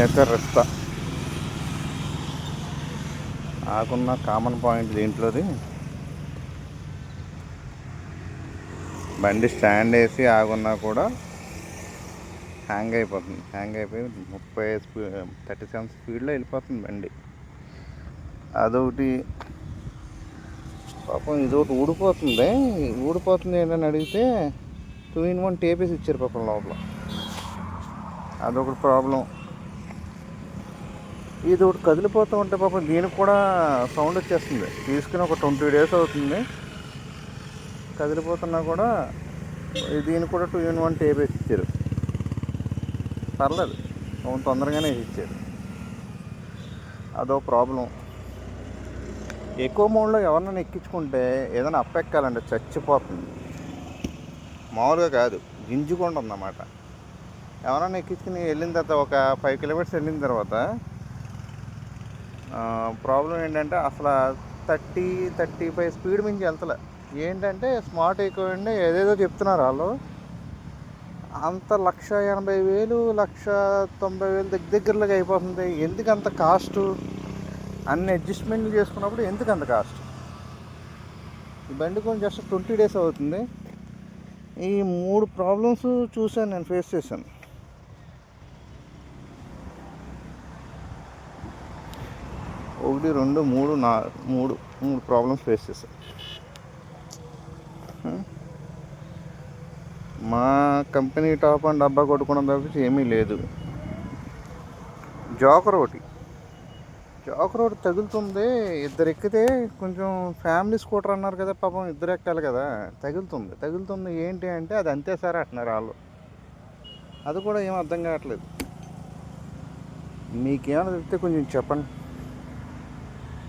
యొక్క Rizta ఆకున్న common point దీంట్లోది. బండి stand వేసి ఆగున్నా కూడా హ్యాంగ్ అయిపోతుంది. హ్యాంగ్ అయిపోయి 37 స్పీడ్లో వెళ్ళిపోతుంది బండి. అదొకటి పాపం. ఇదొకటి ఊడిపోతుంది ఏంటని అడిగితే 2-in-1 టేప్ వేసి ఇచ్చారు పాపం లోపల. అదొకటి ప్రాబ్లం. ఇది ఒకటి కదిలిపోతూ ఉంటే పాపం దీనికి కూడా సౌండ్ వచ్చేస్తుంది. తీసుకుని ఒక 20 days అవుతుంది. కదిలిపోతున్నా కూడా దీనికి కూడా 2-in-1 టేప్ వేసి ఇచ్చారు. పర్లేదు, తొందరగానే వేసి ఇచ్చారు. అదో ప్రాబ్లం. ఎక్కువ మోడ్లో ఎవరినైనా ఎక్కించుకుంటే ఏదైనా అప్పెక్కాలంటే చచ్చిపోతుంది. మామూలుగా కాదు, గింజుకుండా ఉందన్నమాట. ఎవరైనా ఎక్కించుకుని వెళ్ళిన తర్వాత ఒక 5 kilometers వెళ్ళిన తర్వాత ప్రాబ్లం ఏంటంటే అసలు 30-35 స్పీడ్ మించి వెళ్తలే. ఏంటంటే స్మార్ట్ ఎక్కువండి ఏదేదో చెప్తున్నారు వాళ్ళు. అంత 1,80,000 1,90,000 దగ్గరలోకి అయిపోతుంది. ఎందుకు అంత కాస్ట్? అన్ని అడ్జస్ట్మెంట్లు చేసుకున్నప్పుడు ఎందుకు అంత కాస్ట్? ఈ బండి కొంచెం జస్ట్ 20 days అవుతుంది. ఈ 3 ప్రాబ్లమ్స్ చూశాను, నేను ఫేస్ చేశాను. 1, 2, 3 ప్రాబ్లమ్స్ ఫేస్ చేశాను. మా కంపెనీ టాప్ అండ్ డబ్బా కొట్టుకోవడం తప్పించి ఏమీ లేదు. జోకర్ ఒకటి తగులుతుంది. ఇద్దరు ఎక్కితే కొంచెం ఫ్యామిలీ స్కూటర్ అన్నారు కదా పాపం, ఇద్దరు ఎక్కాలి కదా. తగులుతుంది ఏంటి అంటే అది అంతే సార్ అంటున్నారు వాళ్ళు. అది కూడా ఏం అర్థం కావట్లేదు. మీకేమైనా తెలిస్తే కొంచెం చెప్పండి.